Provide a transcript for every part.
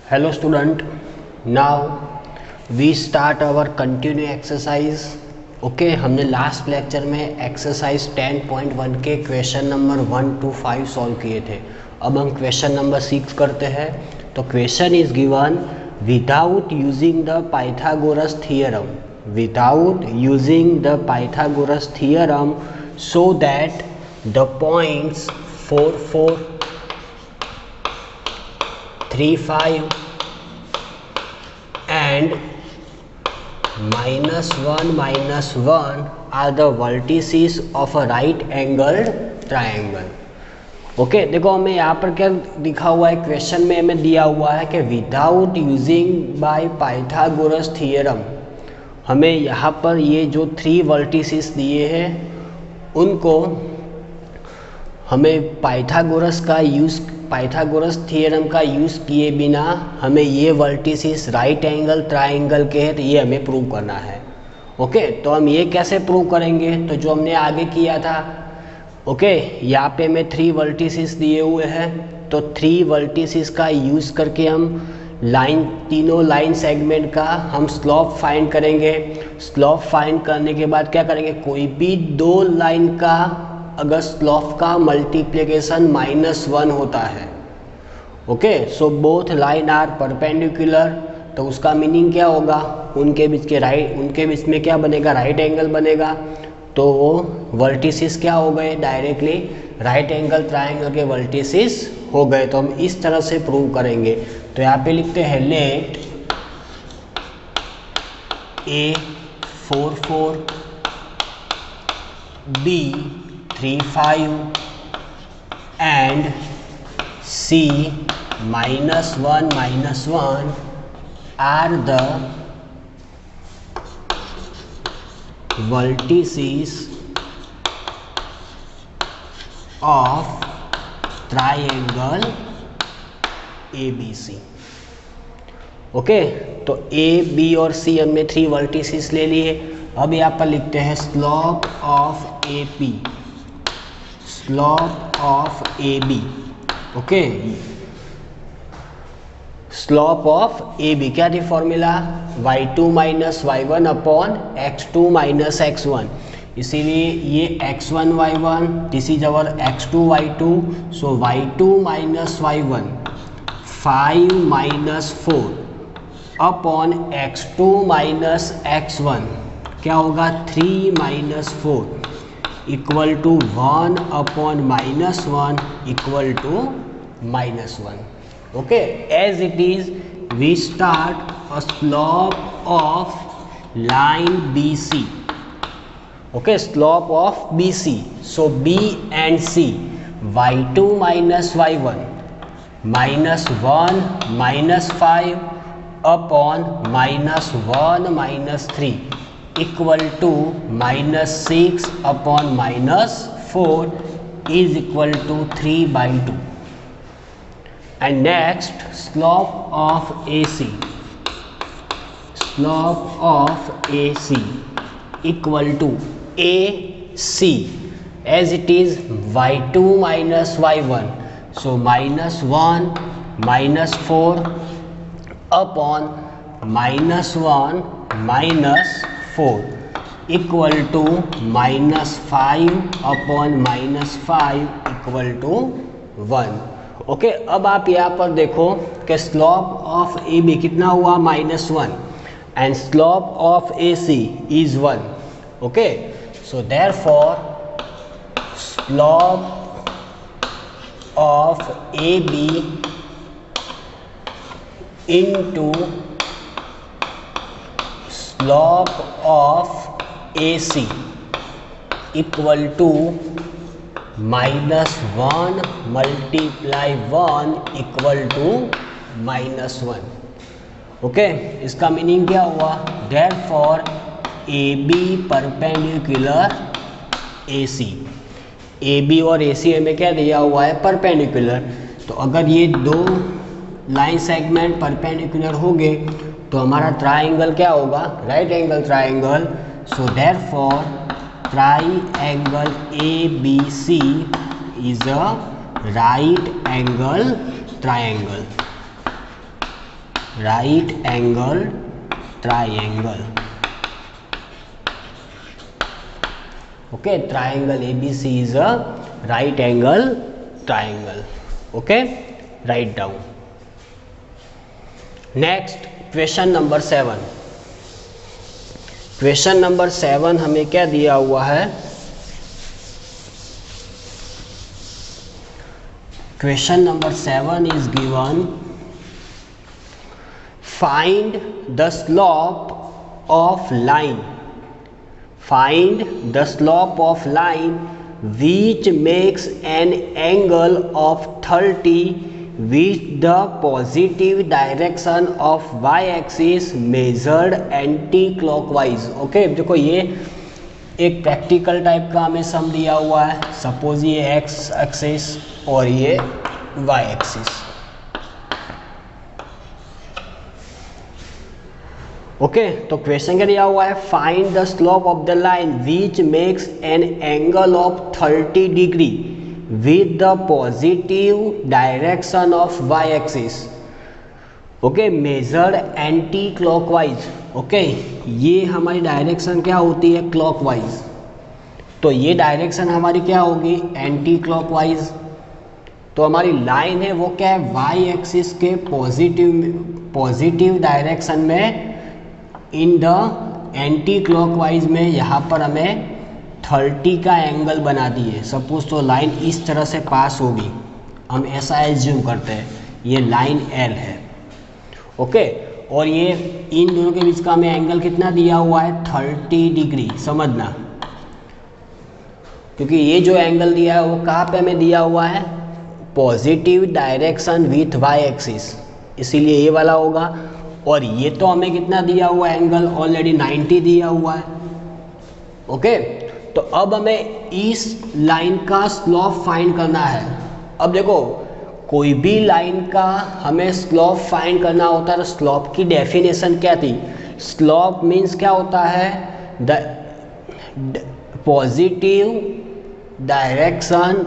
Hello student, now we start our continue exercise. Okay हमने last lecture में exercise 10.1 के question number 1 to 5 solve किए थे. अब हम क्वेश्चन नंबर 6 करते हैं. तो question is given without using the Pythagoras theorem, without using the Pythagoras theorem so that the points 4, 4, 3, 5 and -1, -1 are the vertices of a right angled triangle. Okay देखो हमें यहाँ पर क्या लिखा हुआ है, क्वेश्चन में हमें दिया हुआ है कि without using by Pythagoras theorem. हमें यहाँ पर ये जो 3 वर्टिसेस दिए हैं उनको हमें पाइथागोरस थियरम का यूज़ किए बिना हमें ये वर्टिसेस राइट एंगल ट्राइंगल के हैं, तो ये हमें प्रूव करना है. ओके तो हम ये कैसे प्रूव करेंगे, तो जो हमने आगे किया था. ओके यहाँ पे हमें 3 वर्टिसेस दिए हुए हैं, तो 3 वर्टिसेस का यूज़ करके हम तीनों लाइन सेगमेंट का हम स्लोप फाइंड करेंगे. स्लोप फाइंड करने के बाद क्या करेंगे, कोई भी 2 लाइन का अगर स्लोप का मल्टीप्लिकेशन -1 होता है, okay so both line are perpendicular, तो उसका मीनिंग क्या होगा, उनके बीच में क्या बनेगा, राइट एंगल बनेगा. तो वो वर्टिसेस क्या हो गए, डायरेक्टली राइट एंगल ट्रायंगल के वर्टिसेस हो गए. तो हम इस तरह से प्रूव करेंगे. तो यहाँ पे लिखते हैं late A 4, 4 B 3, 5 and C -1, -1 are the vertices of triangle ABC. Okay तो A, B और C हमने 3 वर्टिसेस ले लिए. अब यहाँ पर लिखते हैं slope of AP, slope of AB. Okay slope of AB क्या थी formula, y2 - y1 upon x2 - x1. इसीलिए ये x1 y1 this is our x2 y2. So y2 - y1 5 - 4 upon x2 - x1 क्या होगा 3 - 4 equal to 1 upon -1 equal to -1. Okay as it is we start a slope of line BC. Okay slope of BC. So B and C y2 - y1 -1 -5 upon -1 - 3 equal to -6 upon -4 is equal to 3/2. And next slope of AC, slope of AC equal to AC as it is y2 - y1 so -1 -4 upon -1 -4 equal to -5 upon -5 equal to 1. Okay अब आप यहाँ पर देखो कि slope of AB कितना हुआ -1 and slope of AC is 1. Okay so therefore slope of AB into slope of AC equal to -1 × 1 equal to -1. Okay इसका meaning क्या हुआ, therefore AB perpendicular AC. AB और AC में क्या दिया हुआ है, परपेंडिकुलर. तो अगर ये 2 लाइन सेगमेंट परपेंडिकुलर हो गए तो हमारा ट्राइंगल क्या होगा, right angle triangle. So therefore triangle ABC is a right angle triangle. right angle triangle. Okay, triangle ABC is a right angle triangle. Okay, write down. Next, question number 7. Question number 7 हमें क्या दिया हुआ है? Question number 7 is given, find the slope of line. Find the slope of line which makes an angle of 30 with the positive direction of y-axis measured anti-clockwise. Okay, देखो ये एक practical type का हमें सम दिया हुआ है. सपोज ये x axis और ये y एक्सिस. ओके, तो क्वेश्चन क्या दिया हुआ है? Find the slope of the line which makes an angle of 30 degree with the positive direction of y axis. Okay, measured anti clockwise. Okay, ये हमारी डायरेक्शन क्या होती है? क्लॉकवाइज. तो ये डायरेक्शन हमारी क्या होगी? Anti clockwise. तो हमारी लाइन है वो क्या है? वाई एक्सिस के पॉजिटिव डायरेक्शन में इन द एंटी क्लॉकवाइज में यहाँ पर हमें 30 का एंगल बना दिए. सपोज तो लाइन इस तरह से पास होगी, हम ऐसा एज्यूम करते हैं, ये लाइन एल है. ओके, और ये इन दोनों के बीच का हमें एंगल कितना दिया हुआ है? 30 डिग्री. समझना, क्योंकि ये जो एंगल दिया है वो कहाँ पे हमें दिया हुआ है? Positive direction with y axis, इसीलिए ये वाला होगा. और ये तो हमें कितना दिया हुआ है? एंगल ऑलरेडी 90 दिया हुआ है. ओके, तो अब हमें इस लाइन का स्लोप फाइंड करना है. अब देखो, कोई भी लाइन का हमें स्लोप फाइंड करना होता है तो स्लोप की डेफिनेशन क्या थी? स्लोप मीन्स क्या होता है? The positive direction,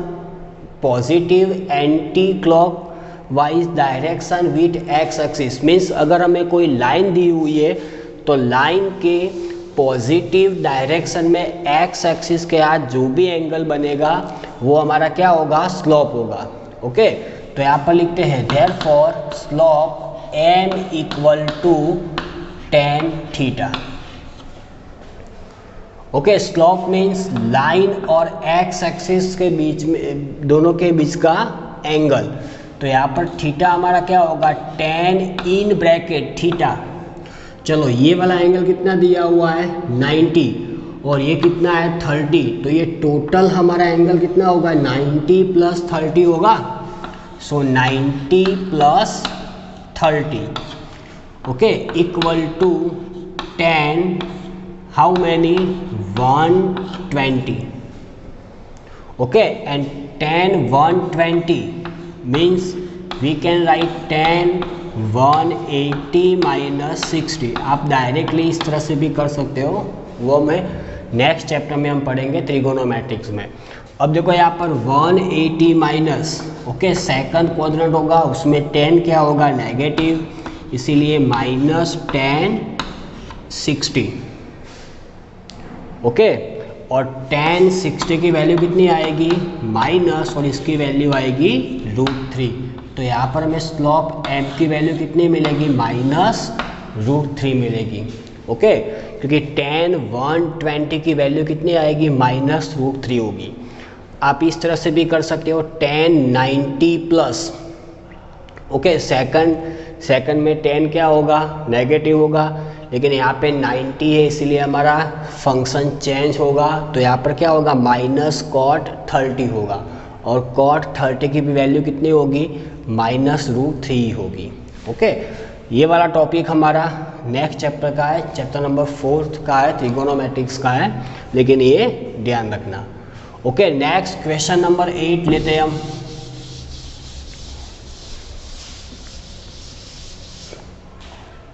positive anti clock wise direction with x axis. Means अगर हमें कोई लाइन दी हुई है तो लाइन के पॉजिटिव डायरेक्शन में एक्स एक्सिस के साथ जो भी एंगल बनेगा वो हमारा क्या होगा? स्लोप होगा. ओके, तो यहाँ पर लिखते हैं therefore slope m equal to tan theta. Okay, slope means line और एक्स एक्सिस के बीच में, दोनों के बीच का एंगल. तो यहाँ पर थीटा हमारा क्या होगा? tan in bracket theta. चलो, ये वाला एंगल कितना दिया हुआ है? 90, और ये कितना है? 30. तो ये टोटल हमारा एंगल कितना होगा? 90 प्लस 30 होगा. So 90 plus 30 okay equal to tan how many? 120. Okay, and tan 120 means we can write tan 180 minus 60. आप डायरेक्टली इस तरह से भी कर सकते हो, वो मैं नेक्स्ट चैप्टर में हम पढ़ेंगे ट्रिगोनोमेट्रिक्स में. अब देखो यहाँ पर 180 माइनस, ओके, सेकंड क्वाड्रेंट होगा, उसमें tan क्या होगा? नेगेटिव, इसीलिए माइनस tan 60. ओके, और tan 60 की वैल्यू कितनी आएगी? माइनस, और इसकी वैल्यू आएगी √3. तो यहाँ पर हमें स्लोप m की वैल्यू कितनी मिलेगी? माइनस √3 मिलेगी. ओके, क्योंकि tan 120 की वैल्यू कितनी आएगी? माइनस √3 होगी. आप इस तरह से भी कर सकते हो tan 90 प्लस. ओके, सेकंड में tan क्या होगा? नेगेटिव होगा, लेकिन यहाँ पे 90 है इसलिए हमारा फंक्शन चेंज होगा. तो यहाँ पर क्या होगा? माइनस cot 30 होगा, और cot 30 की भी वैल्यू कितनी होगी? माइनस √3 होगी. ओके, ये वाला टॉपिक हमारा नेक्स्ट चैप्टर का है, चैप्टर नंबर 4 का है, ट्रिगोनोमेट्रिक्स का है, लेकिन ये ध्यान रखना. ओके, नेक्स्ट क्वेश्चन नंबर 8 लेते हैं हम.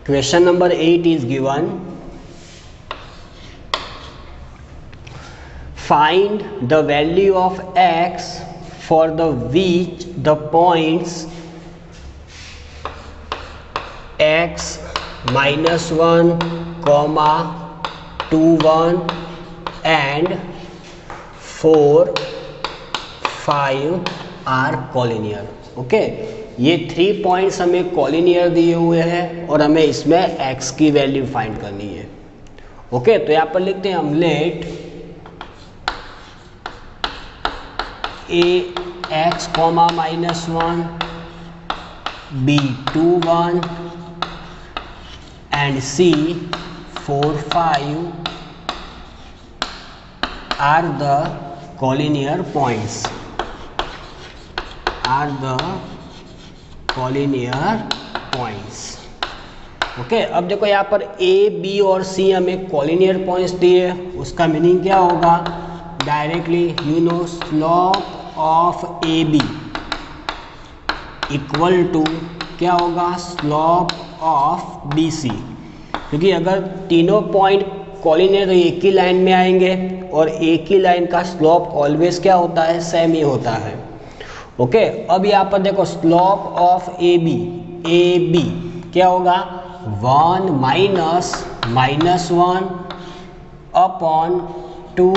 Question number 8 is given. Find the value of x for the which the points x -1, 2 1 and 4 5 are collinear. Okay, ये 3 पॉइंट्स हमें कॉलिनियर दिए हुए हैं और हमें इसमें x की वैल्यू फाइंड करनी है। ओके, तो यहाँ पर लिखते हैं हम late a x, -1 b 2 1 and c 4 5 are the collinear points, okay. अब देखो यहाँ पर a b और c हमें कॉलिनियर पॉइंट्स दिए, उसका मीनिंग क्या होगा? Directly you know slope of A B equal to क्या होगा? स्लोप ऑफ बी सी, क्योंकि अगर तीनों पॉइंट कॉलिनियर तो एक ही लाइन में आएंगे और एक ही लाइन का स्लोप ऑलवेज क्या होता है? सेम ही होता है। ओके, अब यहाँ पर देखो स्लोप ऑफ ए बी क्या होगा? 1 -1 upon 2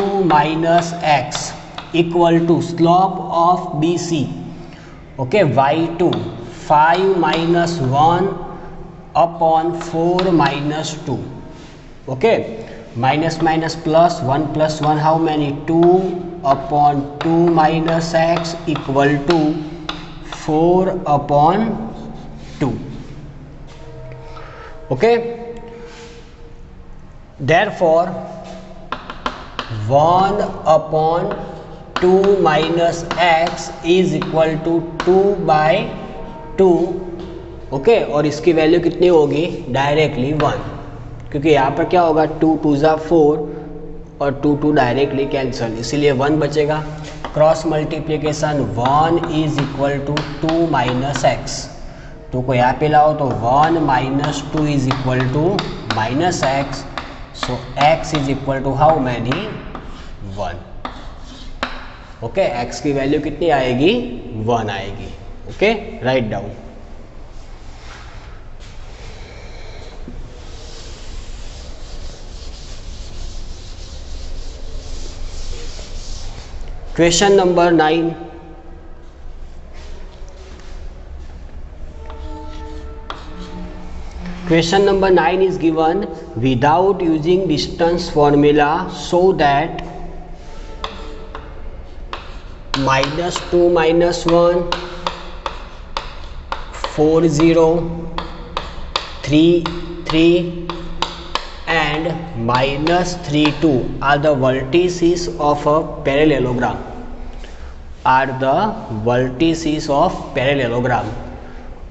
x equal to slope of B c, okay, y2 5 -1 upon 4 -2, okay, minus minus plus 1 + 1 how many? 2 upon 2 x equal to 4 upon 2, okay. Therefore 1 upon 2 x is equal to 2/2, okay, और इसकी value कितनी होगी? Directly 1, क्योंकि यहाँ पर क्या होगा? 2 2 4 और 2 2 डायरेक्टली कैंसिल, इसीलिए 1 बचेगा। Cross multiplication 1 is equal to 2 x, 2 को यहाँ पे लाओ तो 1 - 2 is equal to -x, so x is equal to how many? 1, okay. x की वैल्यू कितनी आएगी? 1 आएगी, okay. Write down. Question number 9. Question number 9 is given without using distance formula, so that -2 -1 4 0 3 3 and -3 2 are the vertices of a parallelogram,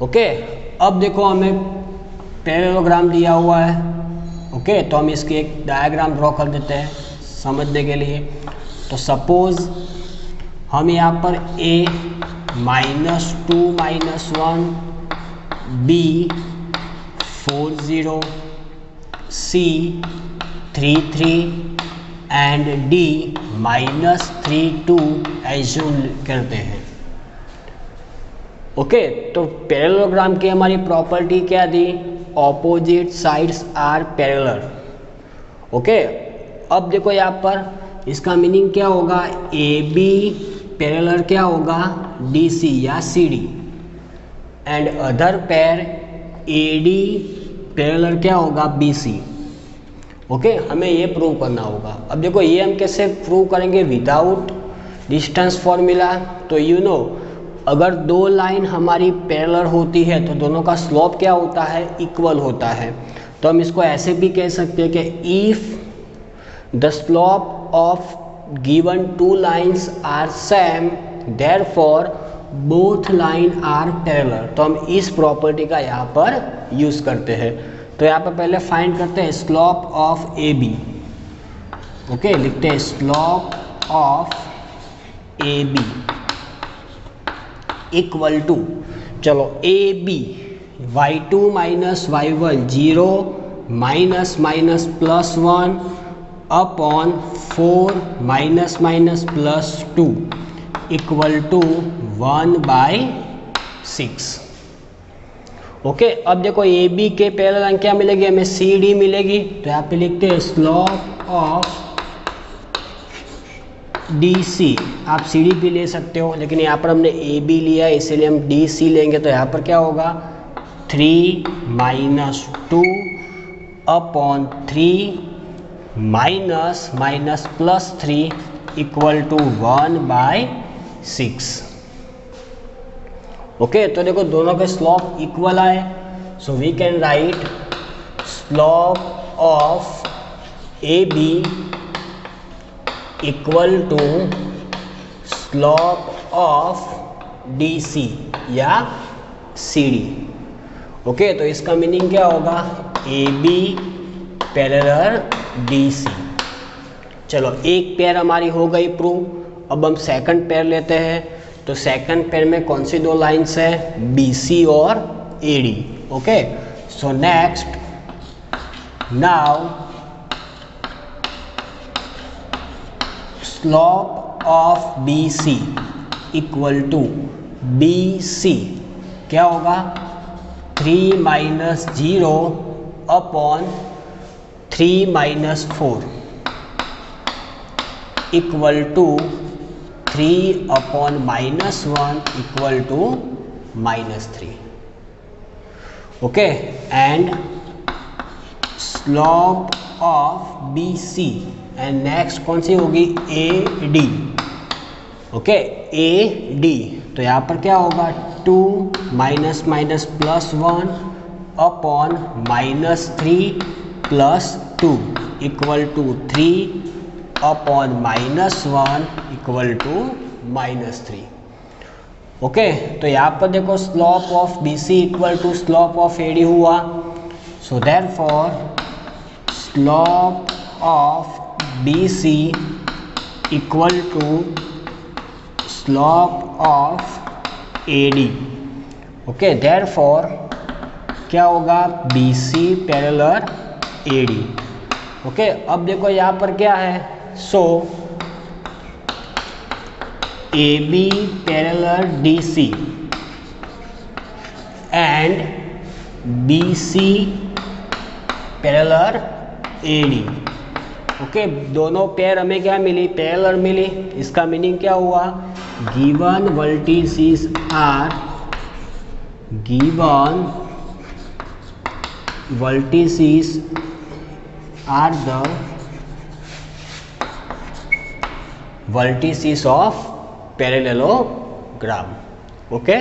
okay. अब देखो हमें parallelogram दिया हुआ है, ओके, तो हम इसकी एक डायग्राम ड्रॉ कर देते हैं समझने के लिए। तो सपोज हम यहाँ पर a -2 -1 b 4 0 c 3 3 and d -3 2 assume करते हैं, ओके। तो पैरेललोग्राम की हमारी प्रॉपर्टी क्या दी? Opposite sides are parallel, okay. अब देखो यहाँ पर इसका मीनिंग क्या होगा? ए बी पैरेलल क्या होगा? डी सी या सी डी, एंड अदर पैर ए डी पैरेलल क्या होगा? B c, okay. हमें ये प्रूव करना होगा। अब देखो ये हम कैसे प्रूव करेंगे? Without distance formula. तो यू नो अगर दो लाइन हमारी पैरेलल होती है तो दोनों का स्लोप क्या होता है? इक्वल होता है। तो हम इसको ऐसे भी कह सकते हैं कि if the slope of given 2 lines are same, therefore both line are parallel. तो हम इस प्रॉपर्टी का यहाँ पर यूज़ करते हैं। तो यहाँ पर पहले फाइंड करते हैं slope of A B, okay. लिखते हैं slope of A B equal to, चलो A B y2 - y1 0 -+1 upon 4 -+2 equal to 1/6, okay, अब देखो ए बी के पैरेलल लाइन क्या मिलेगी हमें, सी डी मिलेगी। तो यहाँ पे लिखते हैं स्लोप ऑफ डी सी, आप सी डी भी ले सकते हो, लेकिन यहाँ पर हमने ए बी लिया है इसीलिए हम डी सी लेंगे। तो यहाँ पर क्या होगा 3 - 2 upon 3 minus minus plus 3 equal to 1/6। Okay, तो देखो दोनों के स्लोप इक्वल आए, so we can write slope of A B equal to slope of D C या सी डी। ओके, तो इसका मीनिंग क्या होगा, A B parallel D C. चलो एक पेयर हमारी हो गई प्रूव। अब हम सेकंड पेयर लेते हैं। तो सेकंड पेयर में कौन सी दो लाइंस है, बी सी और A D. Okay, so next now slope of B C equal to B C क्या होगा 3 - 0 upon 3 - 4 equal to 3 upon -1 equal to -3। Okay, and slope of B C and next कौन सी होगी, A D. Okay, A D, तो यहाँ पर क्या होगा 2 minus minus plus 1 upon -3 plus 2 equal to 3 upon -1 equal to -3। Okay, तो यहाँ पर देखो slope of B C equal to slope of A D हुआ। So therefore slope of B C equal to slope of A D. Okay, therefore क्या होगा, B C parallel A D. Okay, अब देखो यहाँ पर क्या है, so A B parallel D C and B C parallel A D. Okay, दोनों pair हमें क्या मिली, पैरेलल मिली। इसका मीनिंग क्या हुआ, given vertices are the vertices of parallelogram. Okay,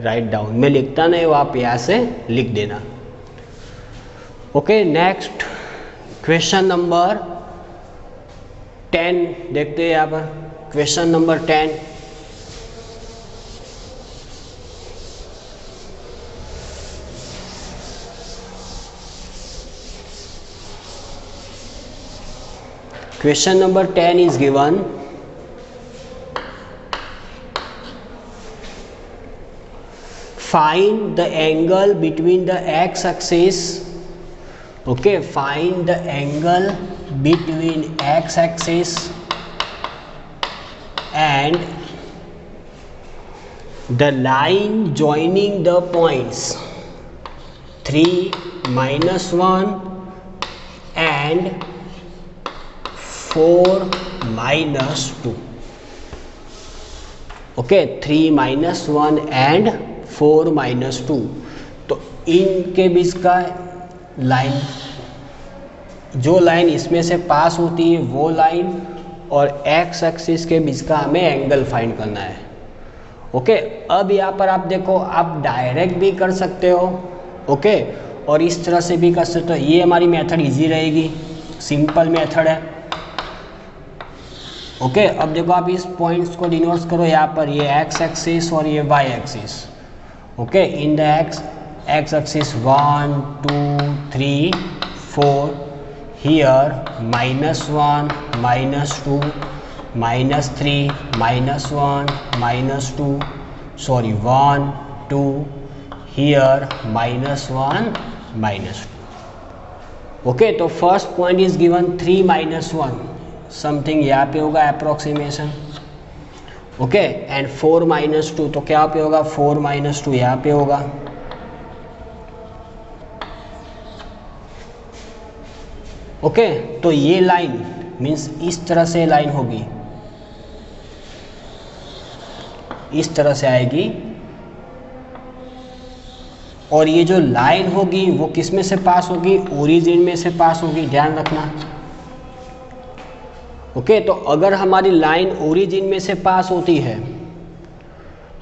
write down, मैं लिखता नहीं हूँ, आप यहाँ से लिख देना। ओके, नेक्स्ट क्वेश्चन नंबर 10 देखते हैं यहाँ पर। Question number 10, question number 10 is given. Find the angle between the x-axis. Okay, find the angle between x-axis and the line joining the points 3 - 1 and 4 - 2. Okay, 3 - 1 and 4 - 2। तो इनके बीच का line, जो line इसमें से पास होती है वो लाइन, और एक्स एक्सिस के बीच का हमें एंगल फाइंड करना है। ओके, अब यहाँ पर आप देखो, आप डायरेक्ट भी कर सकते हो, ओके, और इस तरह से भी कर सकते हो। ये हमारी मेथड इजी रहेगी, सिंपल मेथड है। ओके, अब देखो आप इस पॉइंट्स को डिनोट करो यहाँ पर, ये एक्स एक्सिस और ये Y axis. Okay, in the X axis 1 2 3 4, here -1 -2 -3 -1 -2, sorry 1 2, here -1 -2। Okay, तो first point is given 3 - 1 something यहाँ पे होगा अप्रोक्सीमेशन। ओके, एंड 4 - 2 तो क्या पे होगा, 4 - 2 यहाँ पे होगा। ओके, तो ये लाइन मीन्स इस तरह से लाइन होगी, इस तरह से आएगी, और ये जो लाइन होगी वो किस में से पास होगी, ओरिजिन में से पास होगी, ध्यान रखना। ओके, तो अगर हमारी लाइन ओरिजिन में से पास होती है,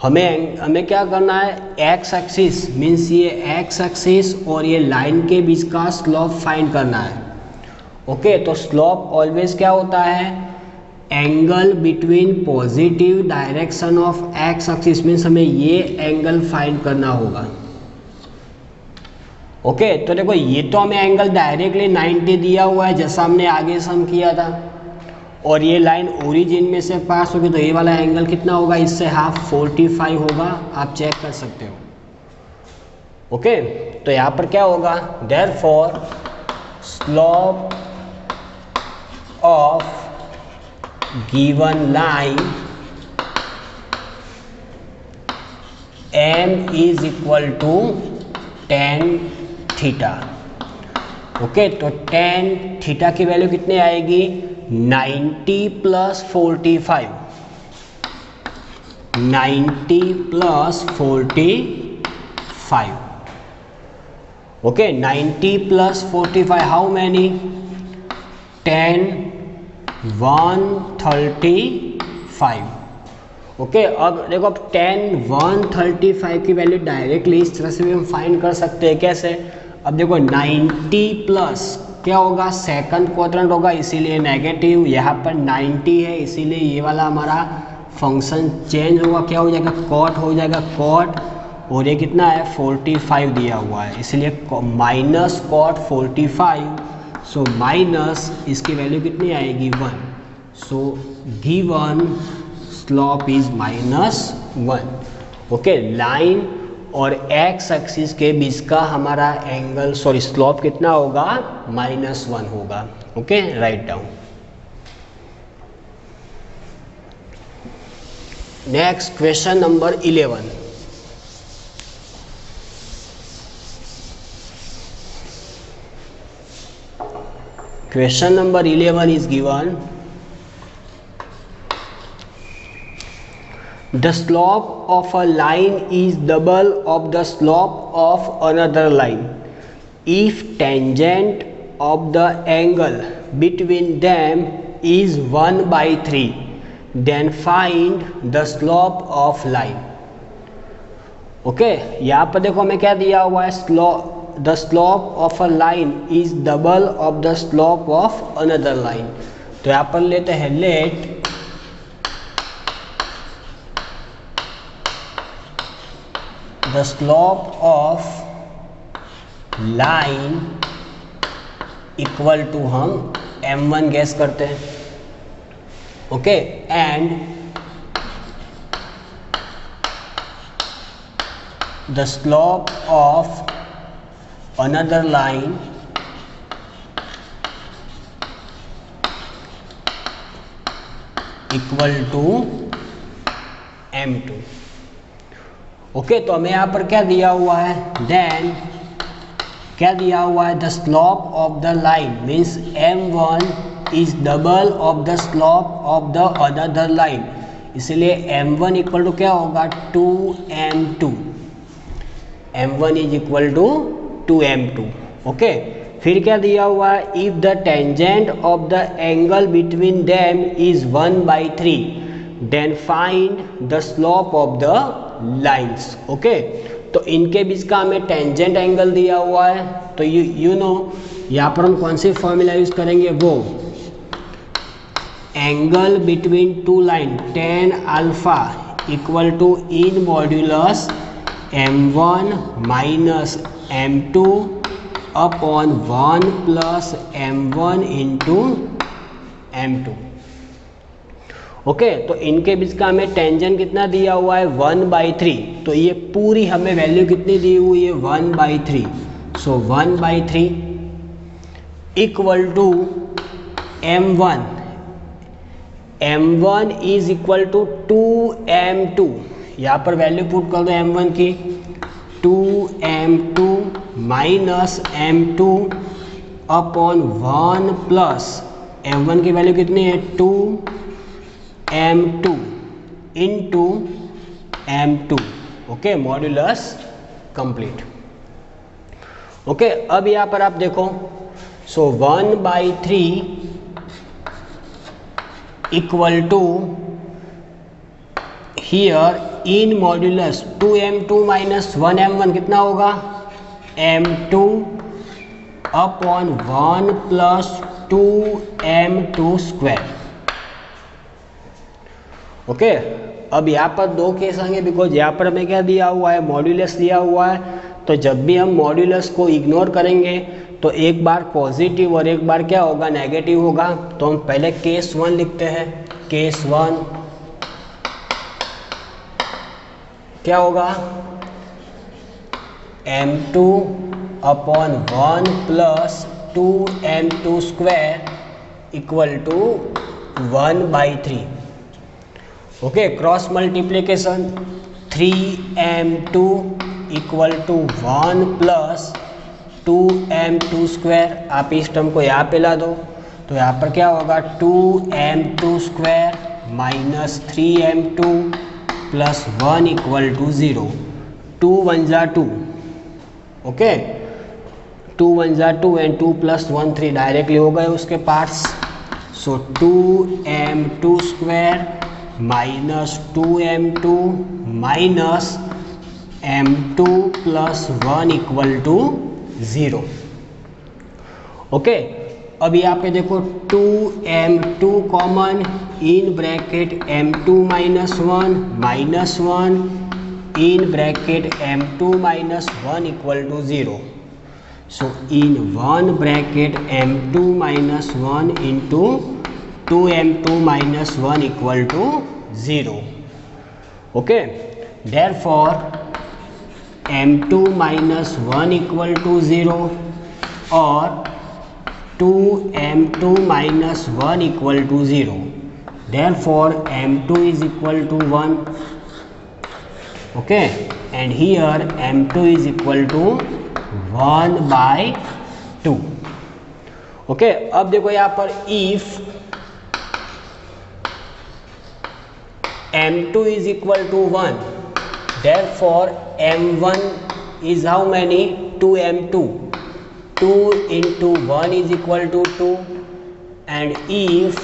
हमें क्या करना है, एक्स एक्सिस मीन्स ये एक्स एक्सिस और ये लाइन के बीच का स्लोप फाइंड करना है। ओके, तो स्लोप ऑलवेज क्या होता है, angle between positive direction of x axis means हमें ये एंगल फाइंड करना होगा। ओके, तो देखो ये तो हमें एंगल डायरेक्टली 90 दिया हुआ है जैसा हमने आगे सम किया था, और ये लाइन ओरिजिन में से पास होगी, तो ये वाला एंगल कितना होगा, इससे हाफ 45 होगा, आप चेक कर सकते हो। ओके, तो यहाँ पर क्या होगा, therefore slope of given line m is equal to tan theta. Okay, तो tan थीटा की वैल्यू कितनी आएगी, 90 plus 45, 90 plus 45। Okay, 90 plus 45 how many, 10 135। Okay, अब देखो, अब 10 135 की वैल्यू डायरेक्टली इस तरह से भी हम फाइंड कर सकते हैं, कैसे, अब देखो 90 प्लस क्या होगा, सेकंड क्वाड्रेंट होगा, इसीलिए नेगेटिव, यहाँ पर 90 है इसीलिए ये वाला हमारा फंक्शन चेंज होगा, क्या हो जाएगा, कॉट हो जाएगा, कॉट, और ये कितना है 45 दिया हुआ है, इसलिए माइनस कॉट 45, सो माइनस इसकी वैल्यू कितनी आएगी 1, so given slope is -1। Okay, line और एक्स एक्सिस के बीच का हमारा एंगल स्लोप कितना होगा, -1 होगा। Okay, write down. Next question number 11। Question number 11 is given. The slope of a line is double of the slope of another line. If tangent of the angle between them is 1/3, then find the slope of line. Okay, यहाँ पर देखो हमें क्या दिया हुआ है, the slope of a line is double of the slope of another line. तो यहाँ पर लेते हैं let the slope of line equal to, हम m1 गैस करते हैं, okay, and the slope of another line equal to m2। Okay, तो हमें यहाँ पर क्या दिया हुआ है, देन क्या दिया हुआ है, the slope of the line means m1 is double of the slope of the another line, इसलिए m1 इक्वल टू क्या होगा, 2m2, m1 is equal to 2m2। Okay, फिर क्या दिया हुआ है, if the tangent of the angle between them is 1/3, then find the slope of the lines. Okay, तो इनके बीच का हमें टेंजेंट एंगल दिया हुआ है, तो यू नो यहाँ पर हम कौन सी फॉर्मूला यूज करेंगे, वो angle between two line tan alpha equal to in modulus m1 minus m2 upon 1 plus m1 into m2। Okay, तो इनके बीच का हमें टेंजेंट कितना दिया हुआ है, 1/3, तो ये पूरी हमें वैल्यू कितनी दी हुई है, 1/3, so 1/3 equal to m1, m1 is equal to 2m2, यहाँ पर वैल्यू पुट कर दो m1 की, 2m2 minus m2 upon 1 plus m1 की वैल्यू कितनी है 2m2 into m2। Okay, modulus complete. Okay, अब यहाँ पर आप देखो, so 1/3 equal to here in modulus 2m2 minus 1m1 कितना होगा m2 upon 1 plus 2m2 square. Okay, अब यहाँ पर दो केस आएंगे बिकॉज यहाँ पर हमें क्या दिया हुआ है, मॉड्यूलस दिया हुआ है। तो जब भी हम मॉड्यूलस को इग्नोर करेंगे तो एक बार पॉजिटिव और एक बार क्या होगा, नेगेटिव होगा। तो हम पहले केस 1 लिखते हैं। केस 1 क्या होगा m2 upon 1 plus 2m2 square equal to 1/3। Okay, cross multiplication 3m2 equal to 1 plus 2m2 square. आप इस टर्म को यहाँ पे ला दो तो यहाँ पर क्या होगा 2m2 square minus 3m2 plus 1 equal to 0। 2 1 जा 2, ओके, 2 1 जा 2 एंड 2 प्लस 1 3 डायरेक्टली हो गए उसके parts. So 2m2 square minus 2m2 minus m2 plus 1 equal to 0। Okay, अब यहाँ पे देखो 2m2 common in bracket m2 minus 1 in bracket m2 minus 1 equal to 0। So in 1 bracket m2 minus 1 into 2m2 minus 1 equal to 0। Okay, therefore m2 minus 1 equal to 0 और 2m2 minus 1 equal to 0। Therefore m2 is equal to 1। Okay, and here m2 is equal to 1/2। Okay, अब देखो यहाँ पर if m2 is equal to 1, therefore m1 is how many 2m2, 2 into 1 is equal to 2, and if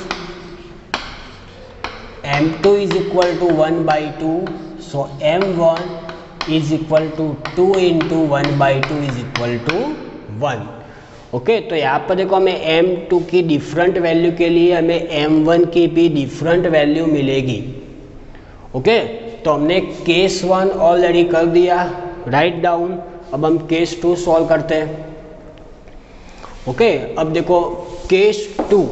m2 is equal to 1/2, so m1 is equal to 2 into 1/2 is equal to 1। Okay, तो यहाँ पर देखो हमें m2 की different value के लिए हमें m1 की भी डिफरेंट वैल्यू मिलेगी। ओके, तो हमने केस 1 ऑलरेडी कर दिया राइट डाउन। अब हम केस 2 सॉल्व करते हैं। ओके, अब देखो केस 2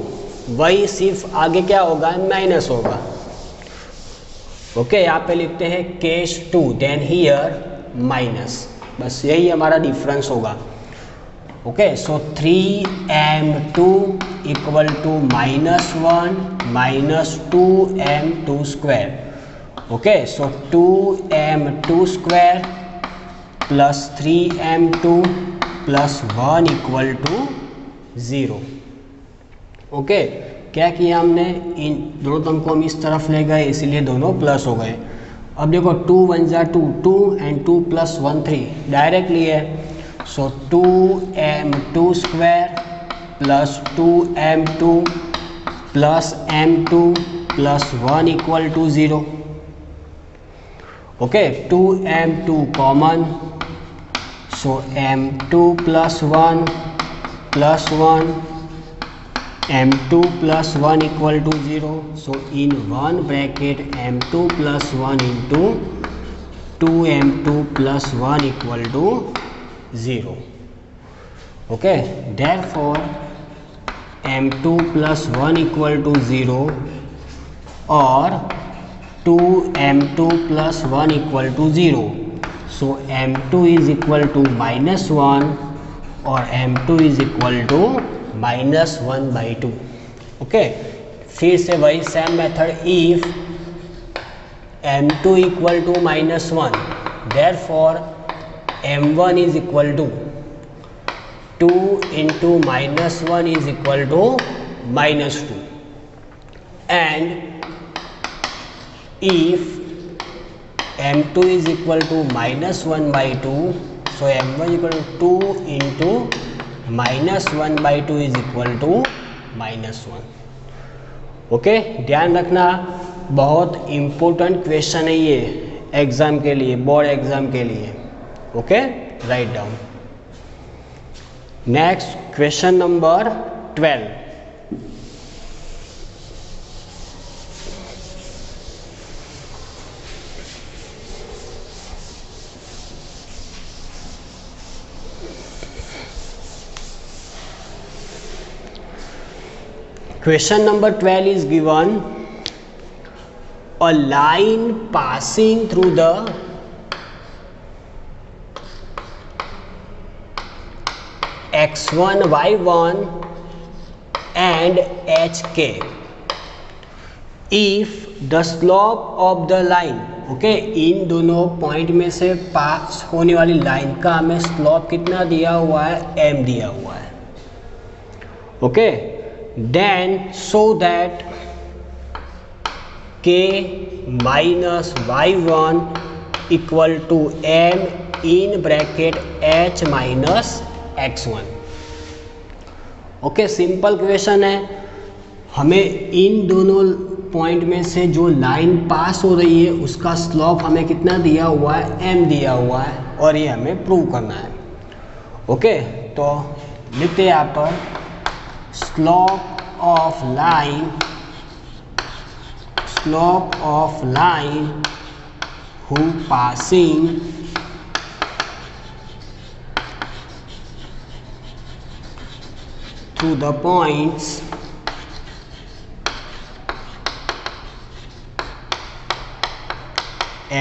वही सिर्फ आगे क्या होगा, माइनस होगा। ओके, यहाँ पे लिखते हैं केस 2 देन हियर माइनस, बस यही हमारा डिफरेंस होगा। Okay, so 3m2 equal to -1 minus 2m2 square. Okay, so 2m2 square plus 3m2 plus 1 equal to 0। Okay, क्या किया हमने, इन दोनों टर्म को हम इस तरफ ले गए इसलिए दोनों प्लस हो गए। अब देखो 2 1 जा 2 2 एंड 2 प्लस 1 3 डायरेक्टली है। So 2m2 square plus 2m2 plus m2 plus 1 equal to 0। Okay, 2m2 common, so m2 plus 1 plus 1 m2 plus 1 equal to 0। So in 1 bracket m2 plus 1 into 2m2 plus 1 equal to 0। Okay, therefore m2 plus 1 equal to 0 और 2m2 plus 1 equal to 0। So m2 is equal to -1 और m2 is equal to -1/2। Okay, फिर से वही same method, if m2 equal to -1 therefore m1 is equal to 2 into -1 is equal to -2, and if m2 is equal to -1 by 2, so m1 equal to 2 into -1 by 2 is equal to -1. Okay, ध्यान रखना, बहुत important question है ये exam के लिए, board exam के लिए. Okay, write down. Next question number 12. Question number 12 is given: a line passing through the x1, y1 and hk. If the slope of the line, okay, इन दोनों point में से पास होने वाली लाइन का हमें स्लोप कितना दिया हुआ है, m दिया हुआ है. Okay, then so that k minus y1 equal to m in bracket h minus x1. Okay, simple question है. हमें इन दोनों पॉइंट में से जो लाइन पास हो रही है उसका स्लोप हमें कितना दिया हुआ है, m दिया हुआ है, और ये हमें प्रूव करना है. ओके, तो लिखते हैं यहाँ पर slope of line who passing through the points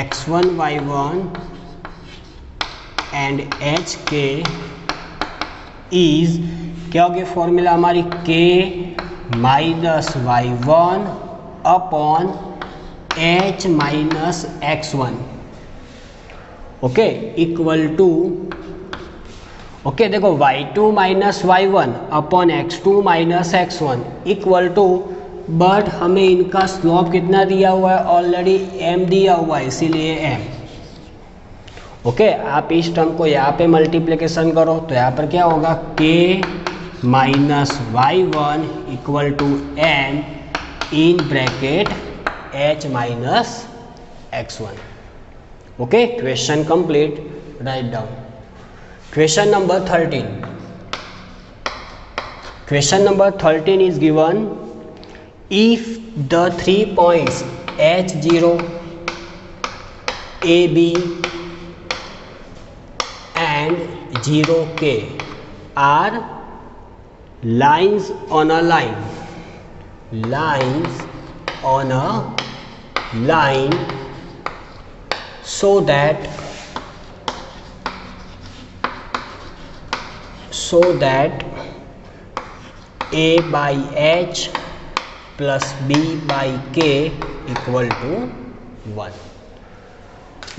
x1, y1 and hk is, क्या होगी फॉर्मूला हमारी, k minus y1 upon h minus x1. Okay, equal to, okay देखो, y2 minus y1 upon x2 minus x1 equal to, but हमें इनका slope कितना दिया हुआ है, ऑलरेडी m दिया हुआ है, इसीलिए m. ओके, आप इस टर्म को यहाँ पे मल्टीप्लिकेशन करो तो यहाँ पर क्या होगा, k minus y1 equal to m in bracket h minus x1. Okay, question complete. Write down. Question number 13. Question number 13 is given: if the 3 points h0, ab and 0k are lines on a line, so that a by h plus b by k equal to 1.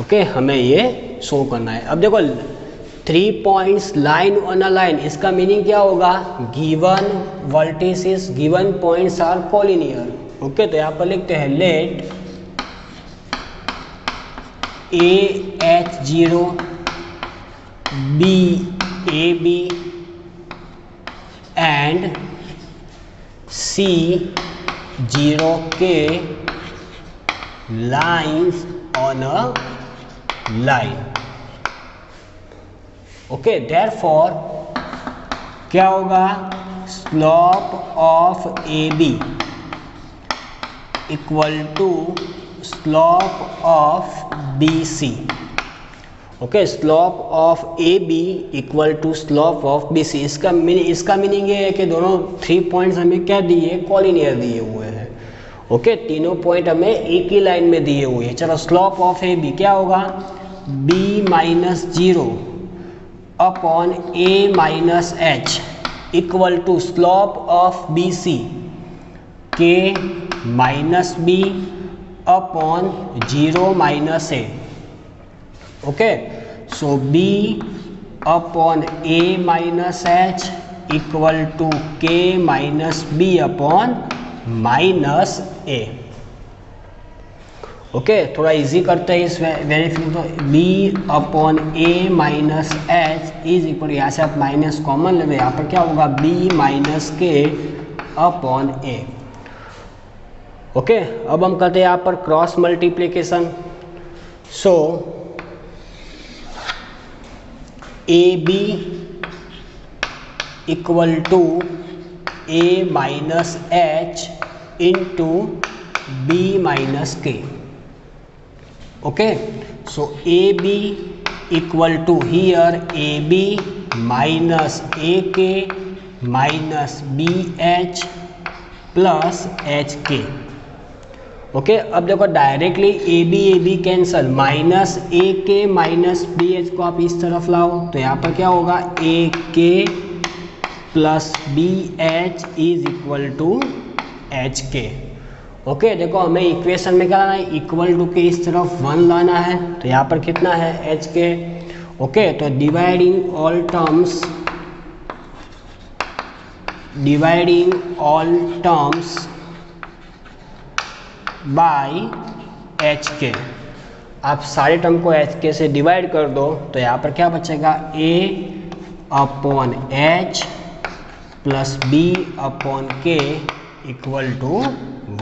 Okay, हमें ये show करना है. अब देखो, 3 points line on a line, इसका meaning क्या होगा, given vertices, given points are collinear. Okay, तो यहाँ पर लिखते हैं let AH0 BAB and C0K lines on a line. ओके, देयरफॉर क्या होगा, slope of AB equal to slope of BC. Okay, slope of AB equal to slope of BC. इसका meaning ये है कि दोनों 3 पॉइंट्स हमें क्या दिए, कॉलिनियर दिए हुए हैं. ओके, तीनों पॉइंट हमें एक ही लाइन में दिए हुए हैं. चलो, स्लोप ऑफ AB क्या होगा, B minus 0 upon A minus H equal to slope of BC K minus B upon 0 minus A. Okay, so B upon A minus H equal to K minus B upon minus A. Okay, थोड़ा easy करते हैं इस verification. तो B upon A minus H is equal, यहाँ से आप minus common ले लो, यहाँ पर क्या होगा B minus K upon A. Okay, अब हम करते हैं यहाँ पर cross multiplication. So A B equal to A minus H into B minus K. Okay, so A B equal to here A B minus A K minus B H plus H K. Okay, अब देखो directly A B cancel, minus A K minus B H को आप इस तरफ लाओ तो यहाँ पर क्या होगा A K plus B H is equal to H K. Okay, देखो हमें इक्वेशन में क्या लाना है, इक्वल टू के इस तरफ 1 लाना है, तो यहाँ पर कितना है एच के। ओके, तो dividing all terms by H के। आप सारे टर्म को एच के से डिवाइड कर दो तो यहाँ पर क्या बचेगा A upon H plus B upon K equal to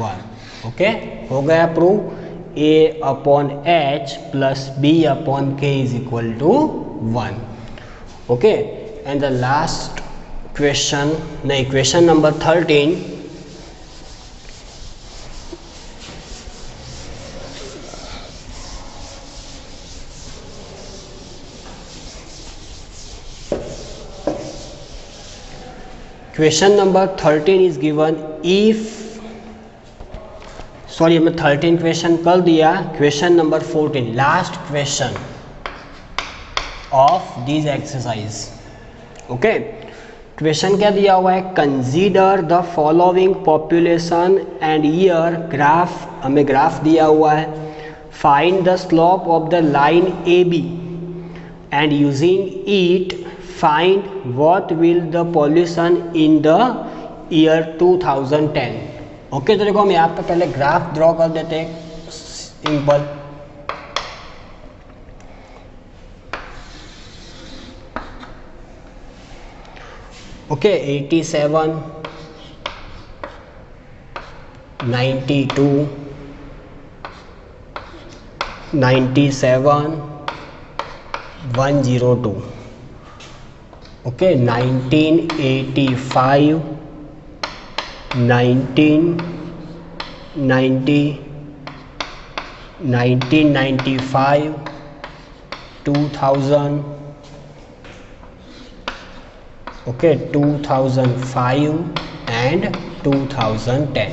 1। Okay, हो गया prove, A upon H plus B upon K is equal to 1। Okay, and the last question, नहीं question number 13। Question number 13 is given if, sorry हमने 13 question कर दिया, question number 14 last question of this exercise. Okay, question क्या दिया हुआ है, consider the following population and year graph, हमें graph दिया हुआ है। Find the slope of the line A B and using it find what will the pollution in the year 2010। Okay, तो देखो हम यहाँ पे पहले ग्राफ ड्रॉ कर देते हैं simple. Okay, 87, 92, 97, 102। Okay, 1985, 1990, 1995, 2000, okay 2005 and 2010।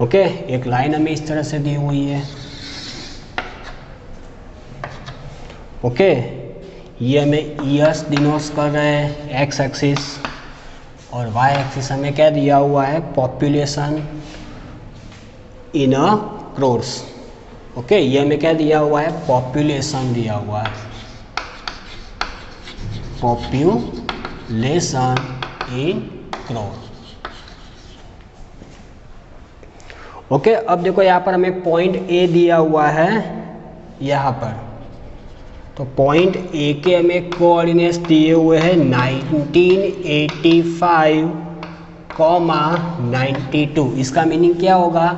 Okay, एक लाइन हमें इस तरह से दी हुई है। ओके, ये हमें ईयर्स डिनोट कर रहे हैं एक्स एक्सिस, और वाई एक्सिस हमें क्या दिया हुआ है, population in a crores. Okay, ये हमें क्या दिया हुआ है, पॉपुलेशन दिया हुआ है, पॉपुलेशन इन क्रोर। ओके, अब देखो यहाँ पर हमें पॉइंट ए दिया हुआ है यहाँ पर, तो पॉइंट ए के हमें कोऑर्डिनेट्स दिए हुए हैं 1985, 92। इसका मीनिंग क्या होगा,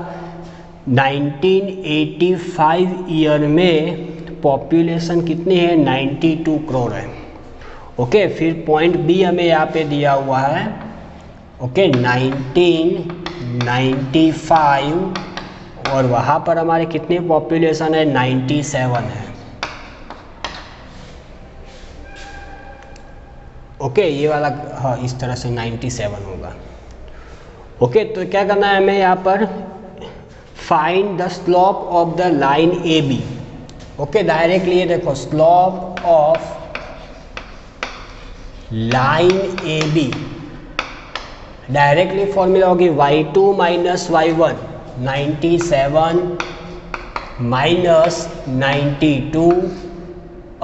1985 ईयर में पॉपुलेशन कितनी है, 92 करोड़ है। ओके, फिर पॉइंट बी हमें यहाँ पे दिया हुआ है। ओके, 1995 और वहाँ पर हमारे कितनी पॉपुलेशन है, 97 है। ओके, ये वाला हाँ इस तरह से 97 होगा। ओके, तो क्या करना है हमें यहाँ पर, find the slope of the line A B. Okay, directly ये देखो slope of line A B, directly formula होगी y2 minus y1, 97 minus 92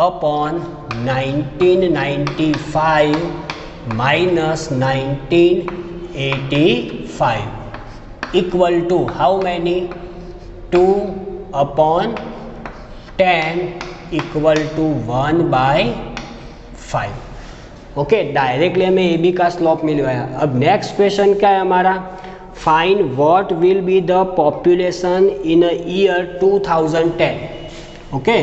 upon 1995 minus 1985 equal to how many 2/10 equal to 1/5। Okay, directly हमें A B का slope मिल गया। अब next question क्या है हमारा, find what will be the population in year 2010। Okay,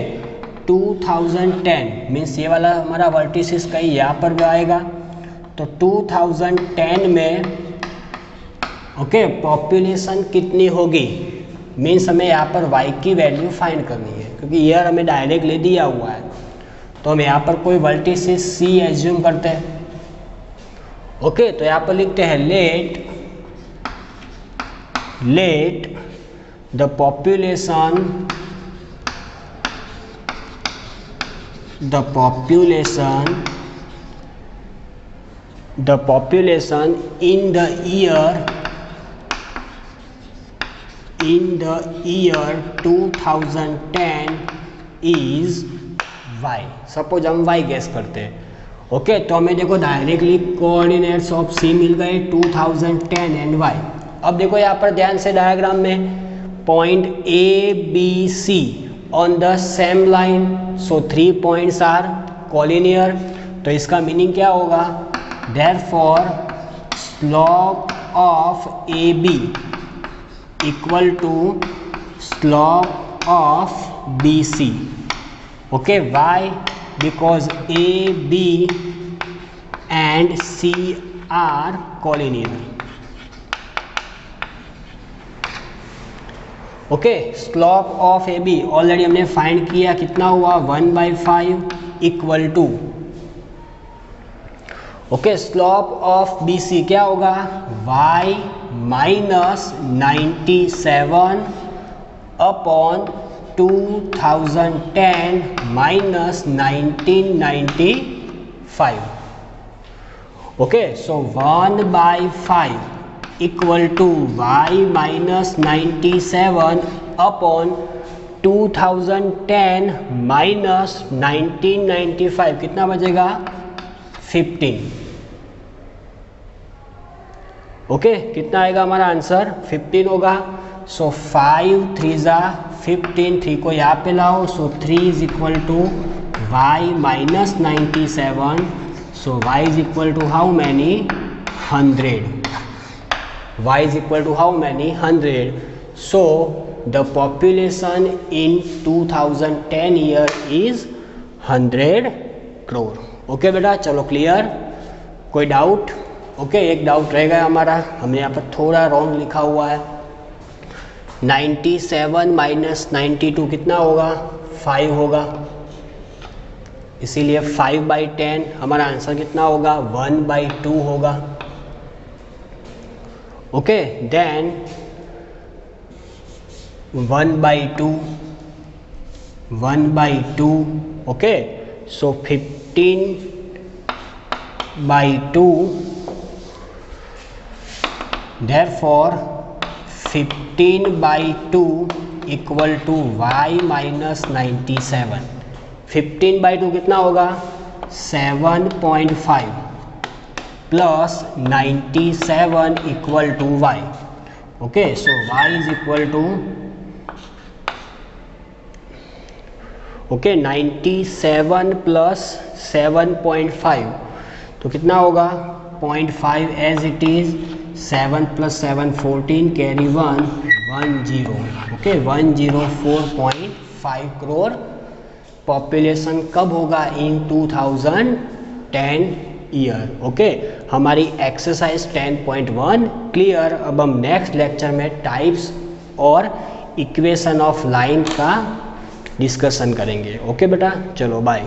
2010 means ये वाला हमारा वर्टिसिस कहीं यहाँ पर भी आएगा। तो 2010 में ओके पॉपुलेशन कितनी होगी, मीन्स हमें यहाँ पर y की वैल्यू फाइंड करनी है, क्योंकि ईयर हमें डायरेक्टली दिया हुआ है। तो हम यहाँ पर कोई वर्टिसिस C एज्यूम करते हैं। ओके, तो यहाँ पर लिखते हैं let the population in the year 2010 is y। Suppose हम y गेस करते हैं। ओके, तो हमें देखो डायरेक्टली कोऑर्डिनेट्स ऑफ C मिल गए 2010 एंड y। अब देखो यहाँ पर ध्यान से डायग्राम में point A B C on the same line, so 3 points are collinear. तो इसका मीनिंग क्या होगा, therefore slope of AB equal to slope of BC। Okay, why? Because A, B and C are collinear। Okay, slope of A B already हमने find किया, कितना हुआ 1/5 equal to okay slope of B C क्या होगा y minus 97 upon 2010 minus 1995। Okay, so 1/5 equal to y minus 97 upon 2010 minus 1995 कितना बचेगा 15। Okay, कितना आएगा हमारा आंसर 15 होगा। सो 5 3 ज़ा 15, 3 को यहाँ पे लाओ, so 3 is equal to y minus 97, so y is equal to how many 100, y is equal to how many 100। so the population in 2010 year is 100 crore। Okay बेटा, चलो क्लियर, कोई डाउट? ओके, एक डाउट रह गया हमारा, हमने यहाँ पर थोड़ा रॉन्ग लिखा हुआ है। 97 माइनस 92 कितना होगा 5 होगा, इसीलिए 5/10 हमारा आंसर कितना होगा 1/2 होगा। Okay, then 1/2 okay, so 15/2 therefore 15/2 equal to y minus 97। 15/2 कितना होगा 7.5 plus 97 equal to y। Okay, so y is equal to okay 97 plus 7.5 तो कितना होगा 0.5 as it is, 7 plus 7 14, carry 1 10। Okay, 104.5 crore population कब होगा इन 2010 ईयर। ओके, हमारी exercise 10.1 clear. अब हम नेक्स्ट लेक्चर में टाइप्स और इक्वेशन ऑफ लाइन का डिस्कशन करेंगे। ओके बेटा, चलो बाय।